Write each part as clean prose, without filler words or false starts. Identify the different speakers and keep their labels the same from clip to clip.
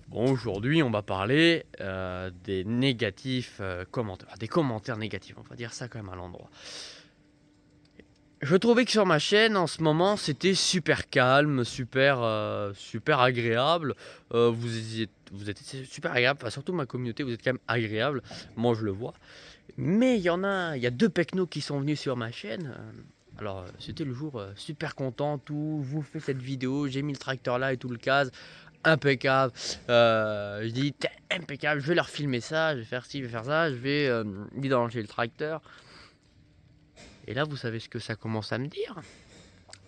Speaker 1: Bon, aujourd'hui, on va parler des négatifs commentaires, des commentaires négatifs, on va dire ça quand même à l'endroit. Je trouvais que sur ma chaîne, en ce moment, c'était super calme, super agréable. Vous êtes super agréable, enfin, surtout ma communauté, vous êtes quand même agréable. Moi, je le vois. Mais il y a deux pecnos qui sont venus sur ma chaîne. Alors, c'était le jour super content, tout. Je vous fais cette vidéo, j'ai mis le tracteur là et tout le case. Impeccable. Je dis, t'es impeccable, je vais leur filmer ça, je vais faire ci, je vais faire ça, je vais vidanger le tracteur. Et là, vous savez ce que ça commence à me dire?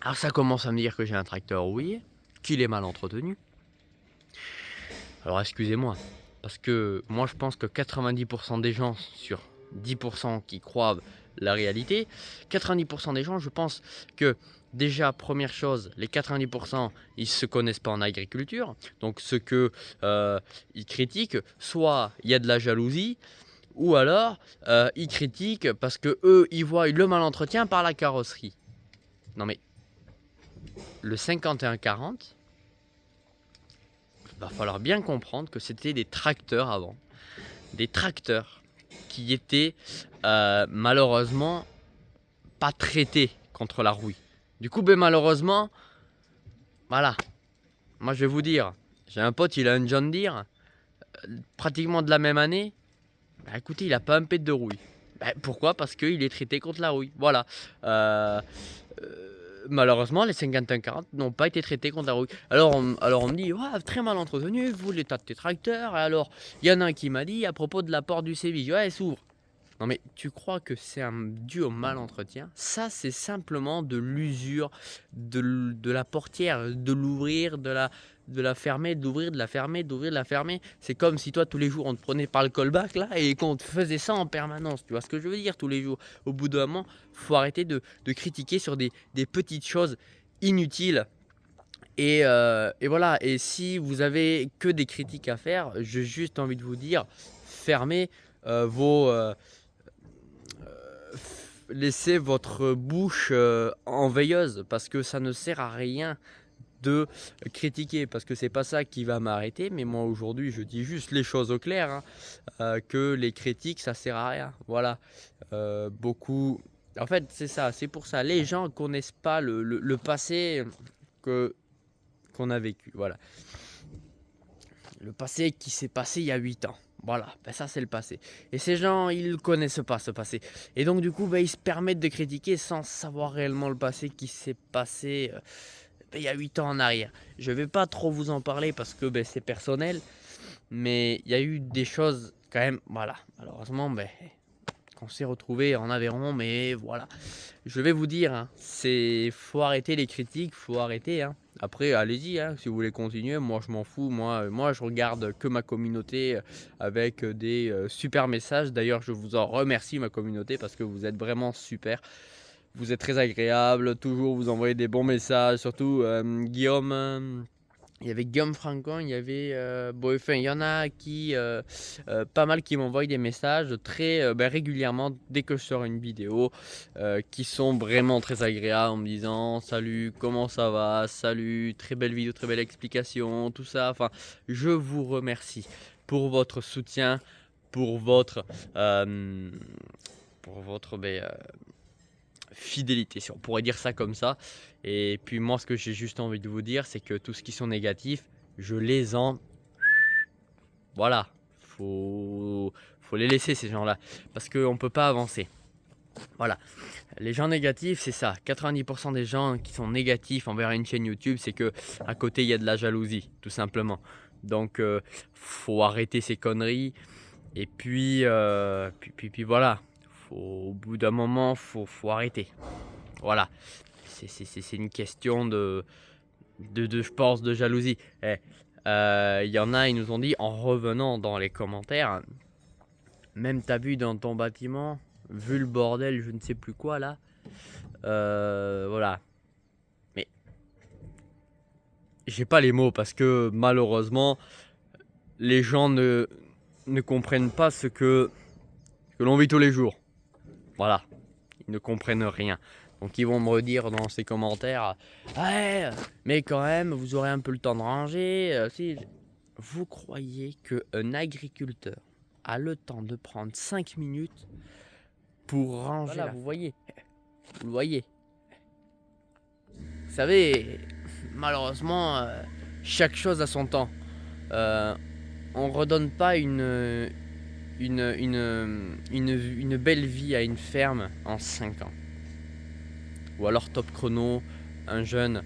Speaker 1: Alors, ça commence à me dire que j'ai un tracteur rouillé, qu'il est mal entretenu. Alors, excusez-moi, parce que moi, je pense que 90% des gens sur 10% qui croient la réalité, 90% des gens, je pense que déjà, première chose, les 90%, ils se connaissent pas en agriculture. Donc, ce que ils critiquent, soit il y a de la jalousie, ou alors ils critiquent parce que eux, ils voient le mal entretien par la carrosserie. Non mais le 5140, il va falloir bien comprendre que c'était des tracteurs avant. Des tracteurs qui étaient malheureusement pas traités contre la rouille. Du coup, ben, malheureusement, voilà. Moi, je vais vous dire, j'ai un pote, il a un John Deere, pratiquement de la même année. Bah, écoutez, il a pas un pet de rouille. Bah, pourquoi? Parce qu'il est traité contre la rouille. Voilà. Malheureusement, les 5140 n'ont pas été traités contre la rouille. Alors on me dit, ouais, très mal entretenu, vous l'état de tes tracteurs. Et alors, il y en a un qui m'a dit à propos de la porte du Séville, ouais, elle s'ouvre. Non mais tu crois que c'est dû au mal entretien? Ça, c'est simplement de l'usure de la portière, de l'ouvrir, de la fermer, de l'ouvrir, de la fermer, d'ouvrir, de la fermer. C'est comme si toi tous les jours on te prenait par le callback là et qu'on te faisait ça en permanence. Tu vois ce que je veux dire? Tous les jours. Au bout d'un moment, faut arrêter de critiquer sur des petites choses inutiles. Et voilà, et si vous avez que des critiques à faire, j'ai juste envie de vous dire, fermez vos, laissez votre bouche en veilleuse parce que ça ne sert à rien de critiquer parce que c'est pas ça qui va m'arrêter. Mais moi aujourd'hui je dis juste les choses au clair, hein, que les critiques ça sert à rien. Voilà. Beaucoup, en fait c'est ça, c'est pour ça les gens connaissent pas le passé que qu'on a vécu. Voilà, le passé qui s'est passé il y a 8 ans. Voilà, ben ça c'est le passé. Et ces gens, ils ne connaissent pas ce passé. Et donc du coup, ben, ils se permettent de critiquer sans savoir réellement le passé qui s'est passé ben, il y a 8 ans en arrière. Je ne vais pas trop vous en parler parce que ben, c'est personnel. Mais il y a eu des choses quand même, voilà. Malheureusement, ben, on s'est retrouvé en Aveyron, mais voilà. Je vais vous dire, hein, c'est faut arrêter les critiques, faut arrêter. Hein. Après, allez-y, hein, si vous voulez continuer. Moi, je m'en fous. Moi, je regarde que ma communauté avec des super messages. D'ailleurs, je vous en remercie, ma communauté, parce que vous êtes vraiment super. Vous êtes très agréable. Toujours, vous envoyez des bons messages. Surtout Guillaume. Il y avait Guillaume Francon, il y avait bon, enfin, il y en a qui pas mal qui m'envoient des messages très régulièrement dès que je sors une vidéo qui sont vraiment très agréables en me disant salut, comment ça va, salut, très belle vidéo, très belle explication, tout ça. Enfin, je vous remercie pour votre soutien, pour votre euh, fidélité, si on pourrait dire ça comme ça. Et puis moi, ce que j'ai juste envie de vous dire, c'est que tout ce qui sont négatifs, je les en... Voilà, faut les laisser ces gens-là, parce qu'on ne peut pas avancer. Voilà, les gens négatifs, c'est ça. 90% des gens qui sont négatifs envers une chaîne YouTube, c'est que à côté, il y a de la jalousie, tout simplement. Donc, faut arrêter ces conneries. Et puis voilà, au bout d'un moment, faut arrêter. Voilà, c'est une question je pense, de jalousie. Il y en a, ils nous ont dit, en revenant dans les commentaires, même t'as vu dans ton bâtiment, vu le bordel, je ne sais plus quoi là, voilà. Mais j'ai pas les mots parce que malheureusement, les gens ne comprennent pas ce que l'on vit tous les jours. Voilà, ils ne comprennent rien. Donc ils vont me redire dans ces commentaires, ouais, mais quand même, vous aurez un peu le temps de ranger. Si. vous croyez qu'un agriculteur a le temps de prendre 5 minutes pour ranger
Speaker 2: Voilà,
Speaker 1: la...
Speaker 2: vous voyez.
Speaker 1: Vous le voyez. Vous savez, malheureusement, chaque chose a son temps. On redonne pas une belle vie à une ferme en 5 ans. Ou alors top chrono, un jeune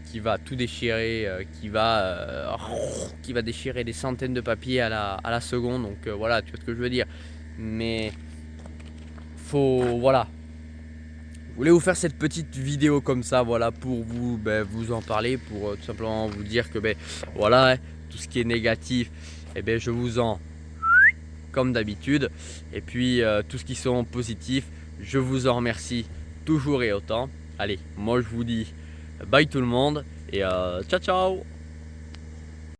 Speaker 1: qui va tout déchirer, qui va déchirer des centaines de papiers à la seconde. Donc voilà, tu vois ce que je veux dire. Mais voilà. Je voulais vous faire cette petite vidéo comme ça, voilà, pour vous, vous en parler, pour tout simplement vous dire que voilà, tout ce qui est négatif, je vous en comme d'habitude. Et puis tout ce qui sont positifs, je vous en remercie toujours et autant. Allez, moi je vous dis bye tout le monde et ciao ciao.